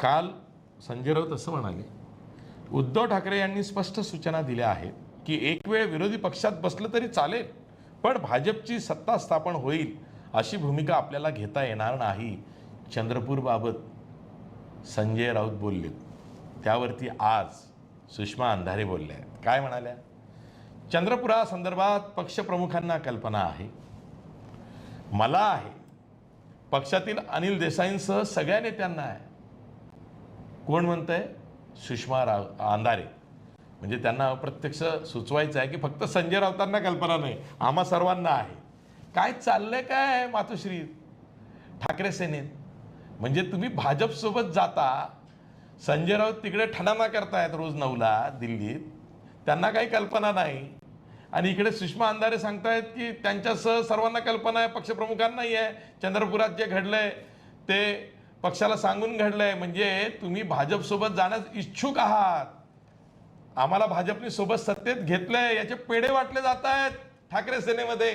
काल संजय राऊत असं म्हणाले, उद्धव ठाकरे यांनी स्पष्ट सूचना दिल्या आहेत की एक वेळ विरोधी पक्षात बसलं तरी चालेल, पण भाजपची सत्ता स्थापन होईल अशी भूमिका आपल्याला घेता येणार नाही. चंद्रपूरबाबत संजय राऊत बोलले. त्यावरती आज सुषमा अंधारे बोलल्या आहेत. काय म्हणाल्या? चंद्रपुरासंदर्भात पक्षप्रमुखांना कल्पना आहे, मला आहे, पक्षातील अनिल देसाईंसह सगळ्या नेत्यांना आहे. कोण म्हणतंय? सुषमा अंधारे. म्हणजे त्यांना प्रत्यक्ष सुचवायचं आहे की फक्त संजय राऊतांना कल्पना नाही, आम्हा सर्वांना आहे. काय चाललंय काय मातोश्री ठाकरे सेनेत? म्हणजे तुम्ही भाजपसोबत जाता, संजय राऊत तिकडे ठणाना करतायत रोज 9ला दिल्लीत, त्यांना काही कल्पना नाही. आणि इकडे सुषमा अंधारे सांगतायत की त्यांच्यासह सर्वांना कल्पना आहे, पक्षप्रमुखांनाही आहे. चंद्रपुरात जे घडलंय ते पक्षाला सांगून घडलंय. म्हणजे तुम्ही भाजपसोबत जाण्यास इच्छुक आहात. आम्हाला भाजपने सोबत सत्तेत घेतलंय याचे पेढे वाटले जात आहेत ठाकरे सेनेमध्ये.